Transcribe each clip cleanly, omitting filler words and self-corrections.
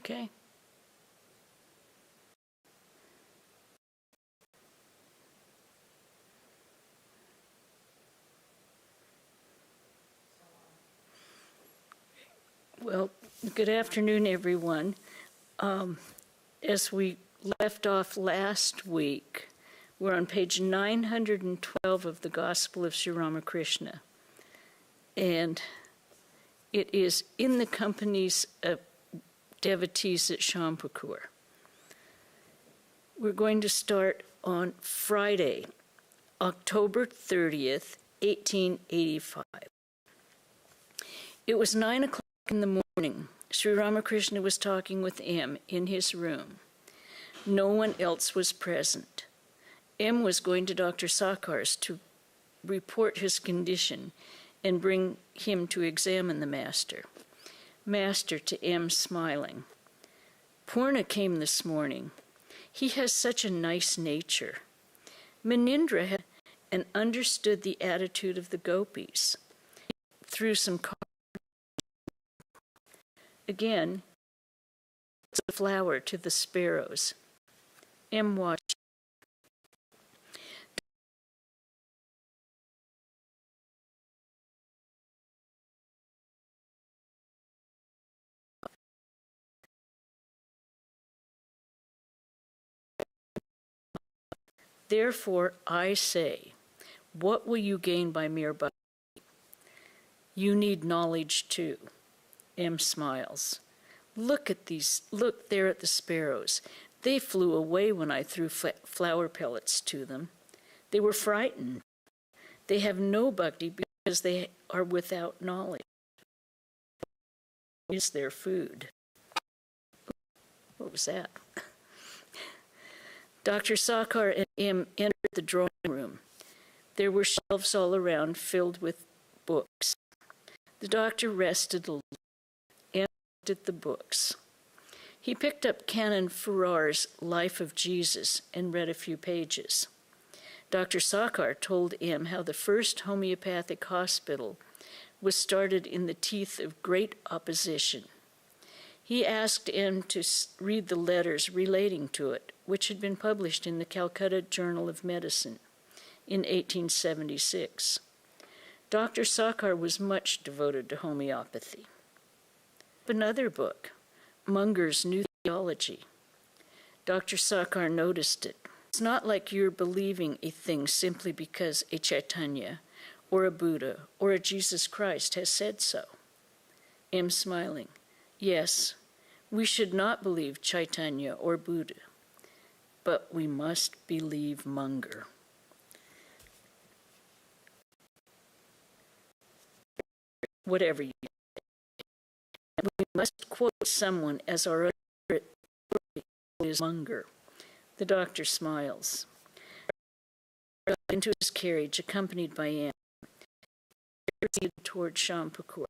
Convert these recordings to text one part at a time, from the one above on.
Okay. Well, good afternoon, everyone. As we left off last week, we're on page 912 of the Gospel of Sri Ramakrishna. And it is in the companies of devotees at Shampakur. We're going to start on Friday, October 30th, 1885. It was 9 o'clock in the morning. Sri Ramakrishna was talking with M in his room. No one else was present. M was going to Dr. Sakar's to report his condition and bring him to examine the master. Master to M, smiling. Purna came this morning. He has such a nice nature. Manindra had and understood the attitude of the gopis. Threw some cards. Again, it's a flower to the sparrows. M watched. Therefore, I say, what will you gain by mere bhakti? You need knowledge too. M smiles. Look there at the sparrows. They flew away when I threw flower pellets to them. They were frightened. They have no bhakti because they are without knowledge. Is their food. What was that? Dr. Sakar and M entered the drawing room. There were shelves all around filled with books. The doctor rested a little and looked at the books. He picked up Canon Farrar's Life of Jesus and read a few pages. Dr. Sakar told M how the first homeopathic hospital was started in the teeth of great opposition. He asked M to read the letters relating to it, which had been published in the Calcutta Journal of Medicine in 1876. Dr. Sakar was much devoted to homeopathy. Another book, Munger's New Theology. Dr. Sakar noticed it. It's not like you're believing a thing simply because a Chaitanya or a Buddha or a Jesus Christ has said so. M smiling. Yes, we should not believe Chaitanya or Buddha, but we must believe Munger. Whatever you say. We must quote someone as our is Munger. The doctor smiles. Into his carriage, accompanied by Anne, proceeded toward Shampakur.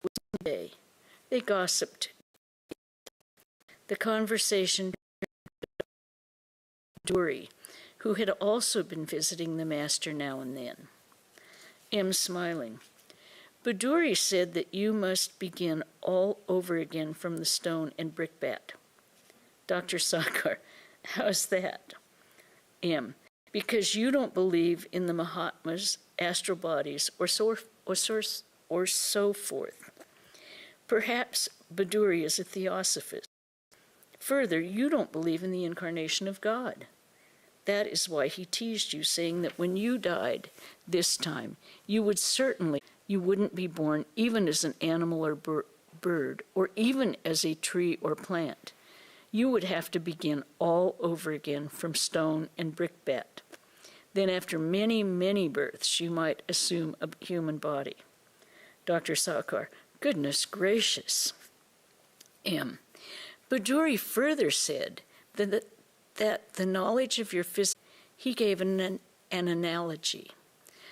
One day, they gossiped. The conversation Duri, who had also been visiting the master now and then. M smiling. Buduri said that you must begin all over again from the stone and brickbat. Dr. Sakar, how's that? M, because you don't believe in the Mahatmas, astral bodies, or so forth. Perhaps Buduri is a theosophist. Further, you don't believe in the incarnation of God. That is why he teased you, saying that when you died this time, you wouldn't be born even as an animal or bird, or even as a tree or plant. You would have to begin all over again from stone and brickbat. Then after many, many births, you might assume a human body. Dr. Sakar, goodness gracious. M. Buduri further said that the knowledge of your physics, he gave an analogy.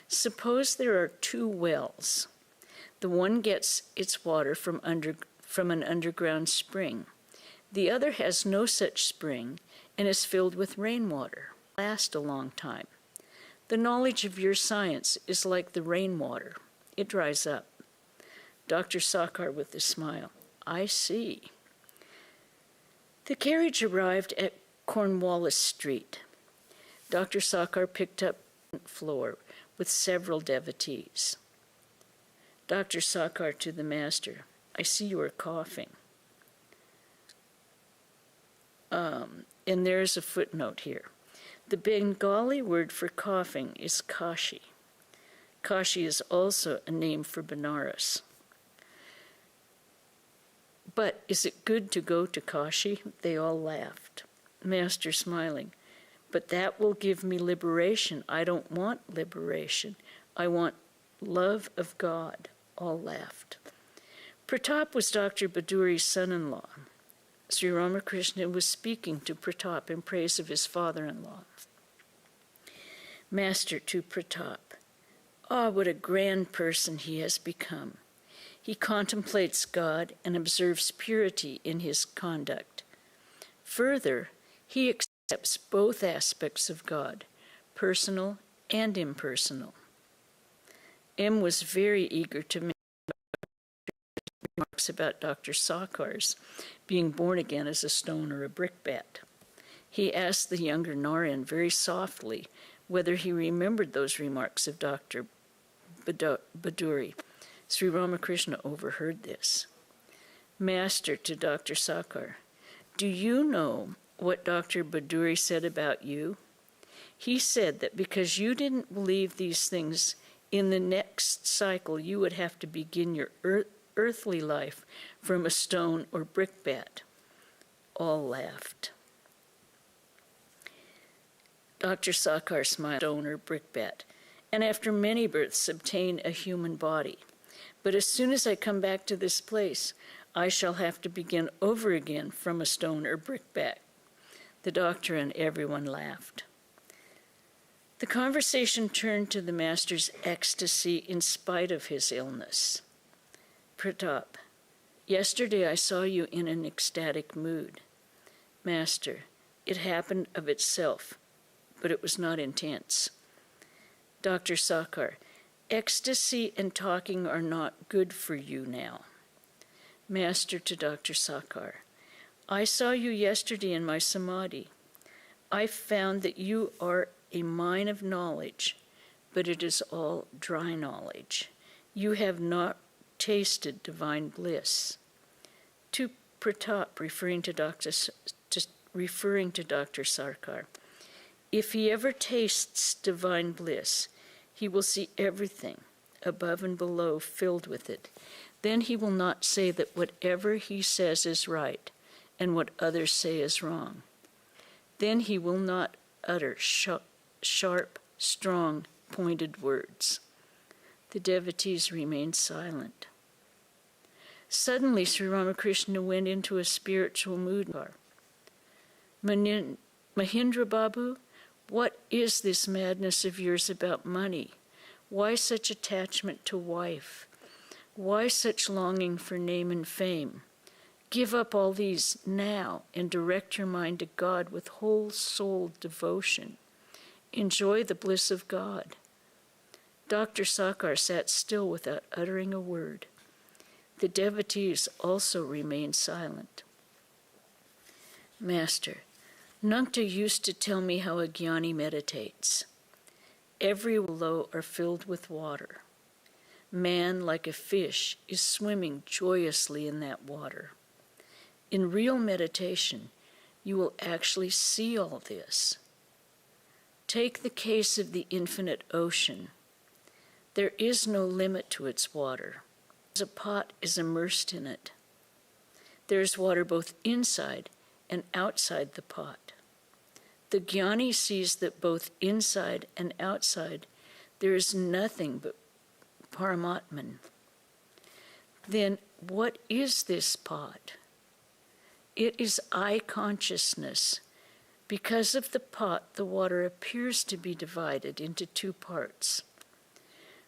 Suppose there are two wells. The one gets its water from an underground spring. The other has no such spring and is filled with rainwater. Last a long time. The knowledge of your science is like the rainwater. It dries up. Dr. Sakar with a smile. I see. The carriage arrived at Cornwallis Street. Dr. Sakar picked up the floor with several devotees. Dr. Sakar to the master, I see you are coughing. And there's a footnote here. The Bengali word for coughing is Kashi. Kashi is also a name for Benares. But is it good to go to Kashi? They all laughed. Master smiling. But that will give me liberation. I don't want liberation. I want love of God. All laughed. Pratap was Dr. Baduri's son-in-law. Sri Ramakrishna was speaking to Pratap in praise of his father-in-law. Master to Pratap. Ah, what a grand person he has become. He contemplates God and observes purity in his conduct. Further, he accepts both aspects of God, personal and impersonal. M was very eager to make remarks about Dr. Sakar's being born again as a stone or a brickbat. He asked the younger Narayan very softly whether he remembered those remarks of Dr. Baduri. Sri Ramakrishna overheard this. Master to Dr. Sakar, do you know what Dr. Baduri said about you? He said that because you didn't believe these things, in the next cycle you would have to begin your earthly life from a stone or brickbat. All laughed. Dr. Sakar smiled, stone or brickbat, and after many births obtain a human body. But as soon as I come back to this place, I shall have to begin over again from a stone or brickbat. The doctor and everyone laughed. The conversation turned to the master's ecstasy in spite of his illness. Pratap, yesterday I saw you in an ecstatic mood. Master, it happened of itself, but it was not intense. Dr. Sakar, ecstasy and talking are not good for you now. Master to Dr. Sakar, I saw you yesterday in my samadhi. I found that you are a mine of knowledge, but it is all dry knowledge. You have not tasted divine bliss. To Pratap, referring to Dr. Sarkar, if he ever tastes divine bliss, he will see everything above and below filled with it. Then he will not say that whatever he says is right and what others say is wrong. Then he will not utter sharp, strong, pointed words. The devotees remained silent. Suddenly, Sri Ramakrishna went into a spiritual mood. Mahindra Babu, what is this madness of yours about money? Why such attachment to wife? Why such longing for name and fame? Give up all these now and direct your mind to God with whole-souled devotion. Enjoy the bliss of God. Dr. Sakar sat still without uttering a word. The devotees also remained silent. Master, Nankta used to tell me how a jnani meditates. Every willow are filled with water. Man, like a fish, is swimming joyously in that water. In real meditation, you will actually see all this. Take the case of the infinite ocean. There is no limit to its water. A pot is immersed in it. There is water both inside and outside the pot. The jnani sees that both inside and outside there is nothing but Paramatman. Then what is this pot? It is I consciousness. Because of the pot, the water appears to be divided into two parts.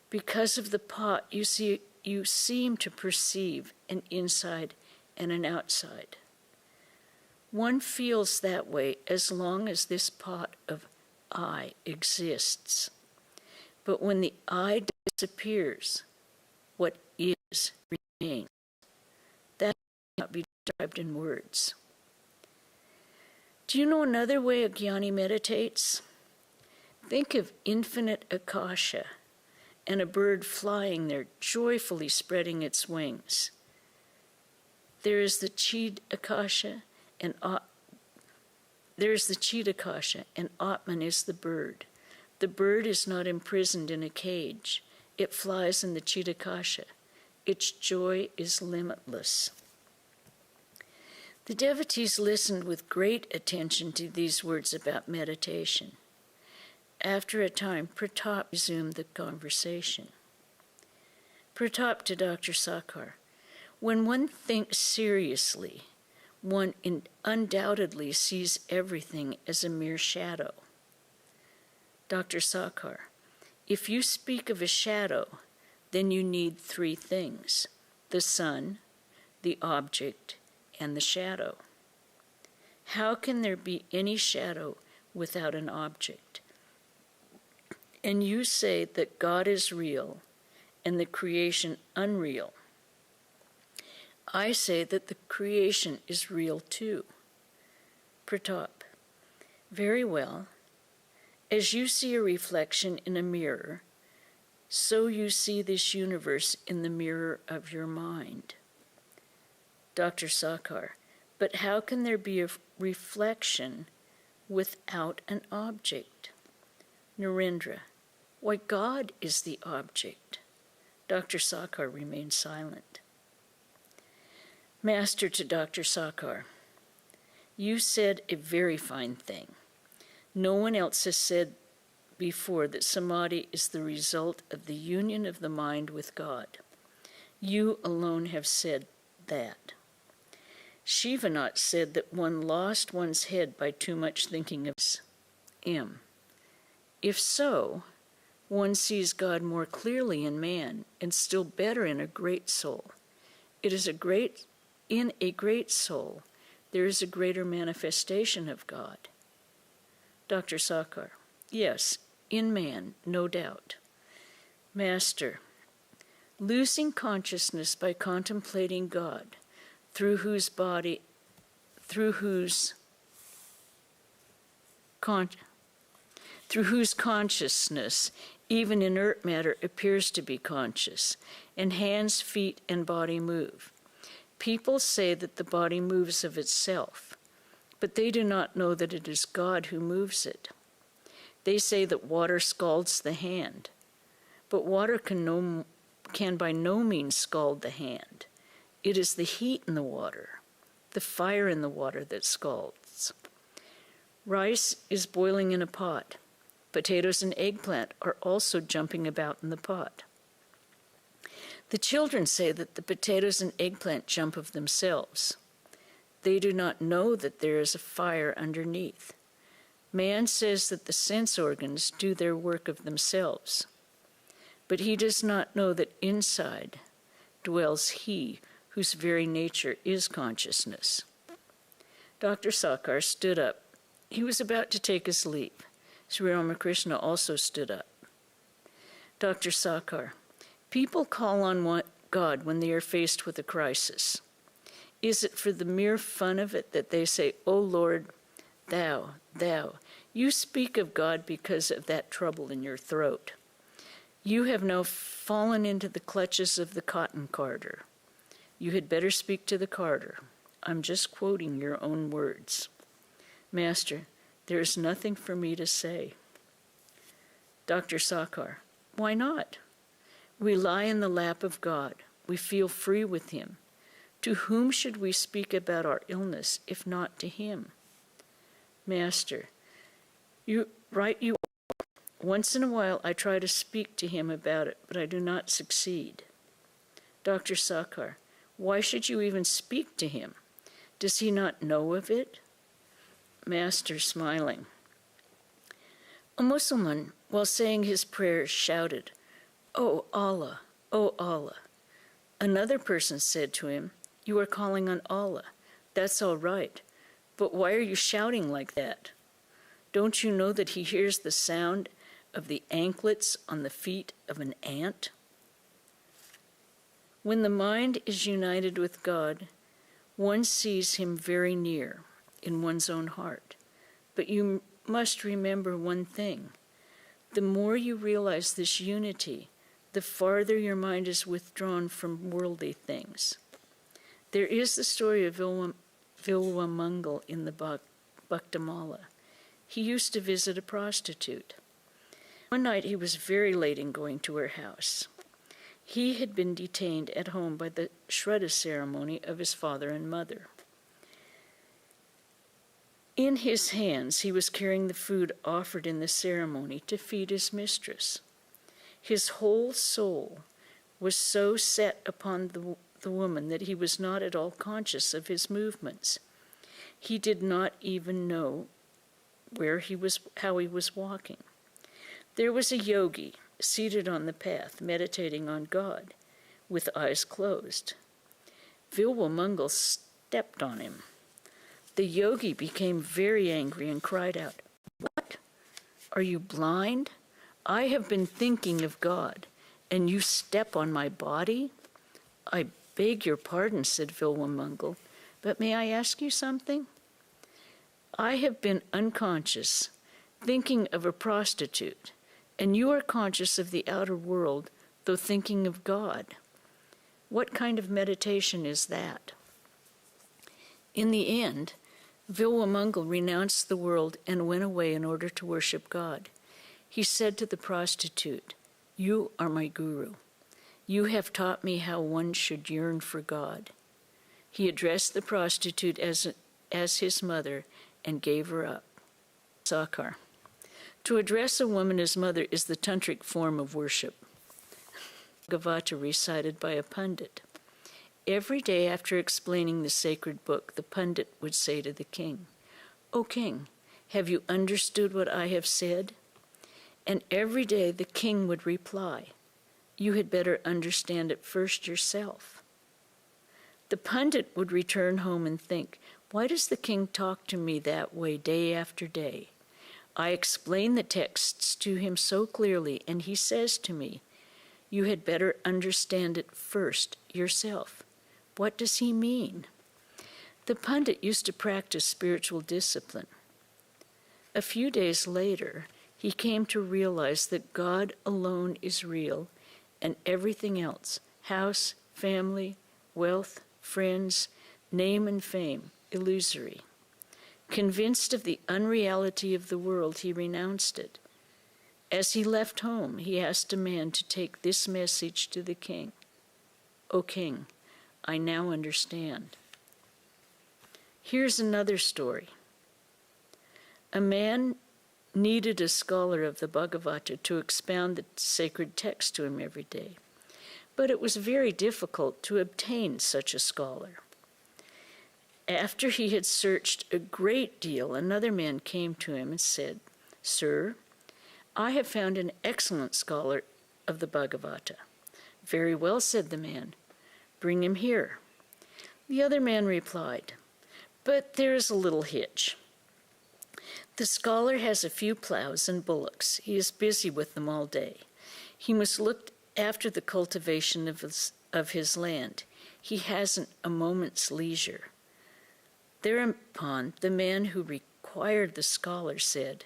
Because of the pot, you seem to perceive an inside and an outside. One feels that way as long as this pot of I exists. But when the I disappears, what is remains. That cannot be described in words. Do you know another way a jnani meditates? Think of infinite akasha and a bird flying there, joyfully spreading its wings. There is the Chid Akasha, and Atman is the bird. The bird is not imprisoned in a cage. It flies in the Chid Akasha. Its joy is limitless. The devotees listened with great attention to these words about meditation. After a time, Pratap resumed the conversation. Pratap to Dr. Sakar, when one thinks seriously, one undoubtedly sees everything as a mere shadow. Dr. Sakar, if you speak of a shadow, then you need three things: the sun, the object, and the shadow. How can there be any shadow without an object? And you say that God is real and the creation unreal. I say that the creation is real too. Pratap, very well. As you see a reflection in a mirror, so you see this universe in the mirror of your mind. Dr. Sakar, but how can there be a reflection without an object? Narendra, why, God is the object. Dr. Sakar remained silent. Master to Dr. Sakar, you said a very fine thing. No one else has said before that samadhi is the result of the union of the mind with God. You alone have said that. Shivanath said that one lost one's head by too much thinking of M. If so, one sees God more clearly in man, and still better in a great soul. In a great soul, there is a greater manifestation of God. Dr. Sakar, yes, in man, no doubt. Master, losing consciousness by contemplating God, through whose consciousness even inert matter appears to be conscious, and hands, feet, and body move. People say that the body moves of itself, but they do not know that it is God who moves it. They say that water scalds the hand, but water can by no means scald the hand. It is the heat in the water, the fire in the water that scalds. Rice is boiling in a pot. Potatoes and eggplant are also jumping about in the pot. The children say that the potatoes and eggplant jump of themselves. They do not know that there is a fire underneath. Man says that the sense organs do their work of themselves, but he does not know that inside dwells he whose very nature is consciousness. Dr. Sakar stood up. He was about to take his leave. Sri Ramakrishna also stood up. Dr. Sakar, people call on God when they are faced with a crisis. Is it for the mere fun of it that they say, "O Lord, thou, you speak of God because of that trouble in your throat. You have now fallen into the clutches of the cotton carder. You had better speak to the carder." I'm just quoting your own words. Master, there is nothing for me to say. Dr. Sakar, why not? We lie in the lap of God. We feel free with him. To whom should we speak about our illness, if not to him? Master, you are. Once in a while I try to speak to him about it, but I do not succeed. Dr. Sakar, why should you even speak to him? Does he not know of it? Master, smiling. A Mussulman, while saying his prayers, shouted, "O Allah, O Allah." Another person said to him, "You are calling on Allah. That's all right. But why are you shouting like that? Don't you know that he hears the sound of the anklets on the feet of an ant?" When the mind is united with God, one sees him very near, in one's own heart. But you must remember one thing. The more you realize this unity, the farther your mind is withdrawn from worldly things. There is the story of Vilwamangal in the Bhaktamala. He used to visit a prostitute. One night he was very late in going to her house. He had been detained at home by the Shraddha ceremony of his father and mother. In his hands he was carrying the food offered in the ceremony to feed his mistress. His whole soul was so set upon the woman that he was not at all conscious of his movements. He did not even know how he was walking. There was a yogi seated on the path, meditating on God, with eyes closed. Vilwamangal stepped on him. The yogi became very angry and cried out, "What? Are you blind? I have been thinking of God, and you step on my body?" "I beg your pardon," said Vilwamangal, "but may I ask you something? I have been unconscious, thinking of a prostitute, and you are conscious of the outer world, though thinking of God. What kind of meditation is that?" In the end, Vilwamangal renounced the world and went away in order to worship God. He said to the prostitute, "You are my guru. You have taught me how one should yearn for God." He addressed the prostitute as his mother and gave her up. Sakar. To address a woman as mother is the tantric form of worship. Bhagavata recited by a pundit. Every day after explaining the sacred book, the pundit would say to the king, "O king, have you understood what I have said?" And every day the king would reply, "You had better understand it first yourself." The pundit would return home and think, "Why does the king talk to me that way day after day? I explain the texts to him so clearly, and he says to me, 'You had better understand it first yourself.' What does he mean?" The pundit used to practice spiritual discipline. A few days later, he came to realize that God alone is real and everything else, house, family, wealth, friends, name and fame, illusory. Convinced of the unreality of the world, he renounced it. As he left home, he asked a man to take this message to the king. "O king, I now understand." Here's another story. A man needed a scholar of the Bhagavata to expound the sacred text to him every day, but it was very difficult to obtain such a scholar. After he had searched a great deal, another man came to him and said, "Sir, I have found an excellent scholar of the Bhagavata." "Very well," said the man, "bring him here." The other man replied, "But there is a little hitch. The scholar has a few plows and bullocks. He is busy with them all day. He must look after the cultivation of his land. He hasn't a moment's leisure." Thereupon, the man who required the scholar said,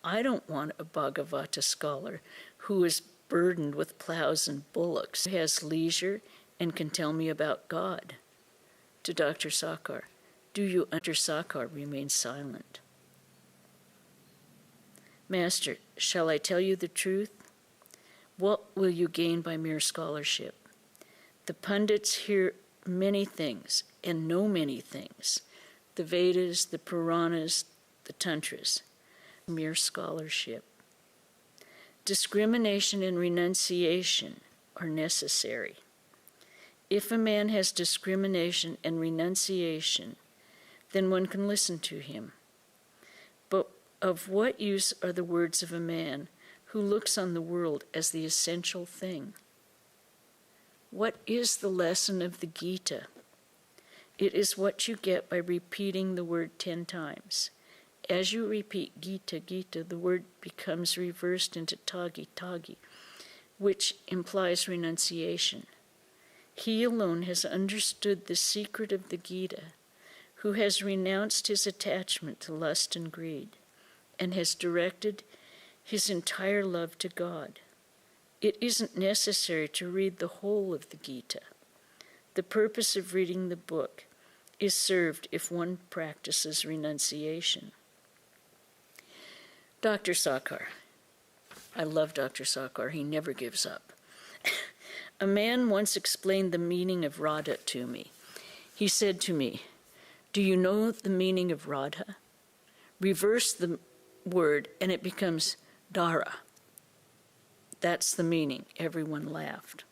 "I don't want a Bhagavata scholar who is burdened with plows and bullocks, who has leisure and can tell me about God." To Dr. Sakar, "Do you under Sakar remain silent?" "Master, shall I tell you the truth? What will you gain by mere scholarship? The pundits hear many things and know many things, the Vedas, the Puranas, the Tantras, mere scholarship. Discrimination and renunciation are necessary. If a man has discrimination and renunciation, then one can listen to him. But of what use are the words of a man who looks on the world as the essential thing? What is the lesson of the Gita? It is what you get by repeating the word 10 times. As you repeat Gita, Gita, the word becomes reversed into Tagi, Tagi, which implies renunciation. He alone has understood the secret of the Gita, who has renounced his attachment to lust and greed. and has directed his entire love to God. It isn't necessary to read the whole of the Gita. The purpose of reading the book is served if one practices renunciation. Dr. Sakar. I love Dr. Sakar. He never gives up. A man once explained the meaning of Radha to me. He said to me, "Do you know the meaning of Radha?" Reverse the word and it becomes Dara. That's the meaning. Everyone laughed.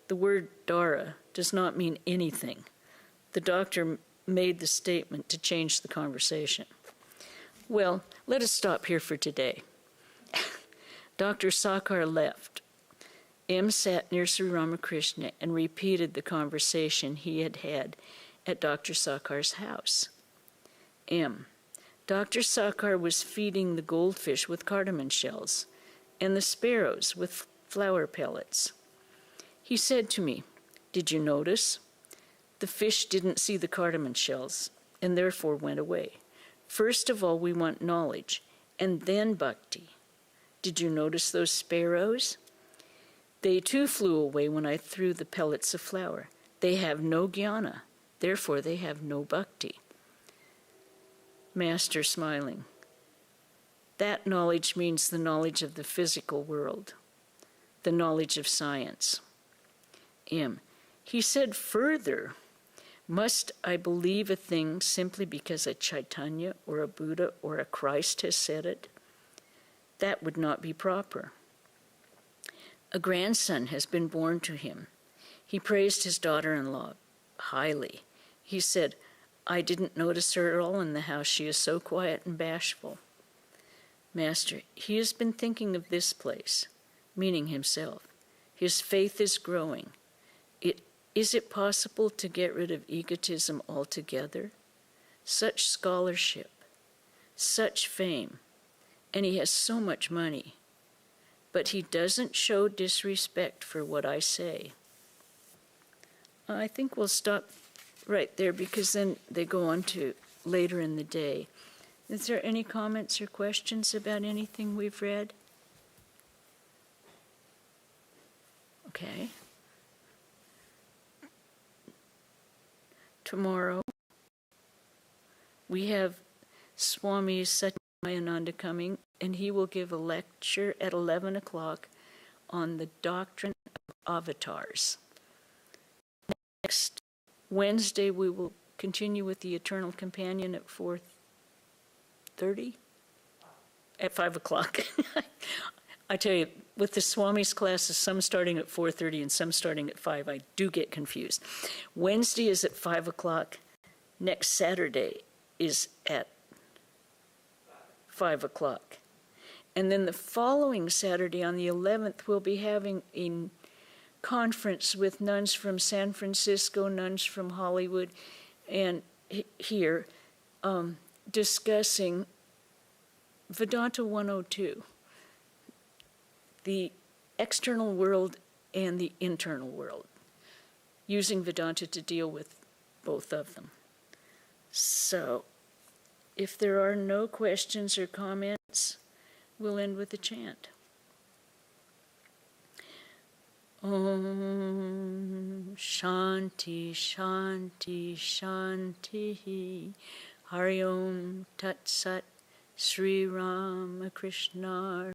The word Dara does not mean anything. The doctor made the statement to change the conversation. Well, let us stop here for today. Dr. Sakar left. M sat near Sri Ramakrishna and repeated the conversation he had had at Dr. Sakar's house. M. Dr. Sakar was feeding the goldfish with cardamom shells and the sparrows with flower pellets. He said to me, "Did you notice? The fish didn't see the cardamom shells and therefore went away. First of all, we want knowledge and then bhakti. Did you notice those sparrows? They too flew away when I threw the pellets of flour. They have no jnana, therefore they have no bhakti." Master smiling. That knowledge means the knowledge of the physical world, the knowledge of science. M. He said further, must I believe a thing simply because a Chaitanya or a Buddha or a Christ has said it? That would not be proper. A grandson has been born to him. He praised his daughter-in-law highly. He said, "I didn't notice her at all in the house. She is so quiet and bashful." Master, he has been thinking of this place, meaning himself. His faith is growing. Is it possible to get rid of egotism altogether? Such scholarship, such fame, and he has so much money. But he doesn't show disrespect for what I say. I think we'll stop right there because then they go on to later in the day. Is there any comments or questions about anything we've read? Okay. Tomorrow, we have Swami Satchidananda coming, and he will give a lecture at 11 o'clock on the doctrine of avatars. Next Wednesday, we will continue with the Eternal Companion at 4:30? At 5 o'clock. I tell you, with the Swami's classes, some starting at 4:30 and some starting at 5, I do get confused. Wednesday is at 5 o'clock. Next Saturday is at 5 o'clock. And then the following Saturday, on the 11th, we'll be having a conference with nuns from San Francisco, nuns from Hollywood, and here, discussing Vedanta 102. The external world and the internal world, using Vedanta to deal with both of them. So, if there are no questions or comments, we'll end with a chant. Om Shanti Shanti Shanti Hari Om Tat Sat Sri Ramakrishna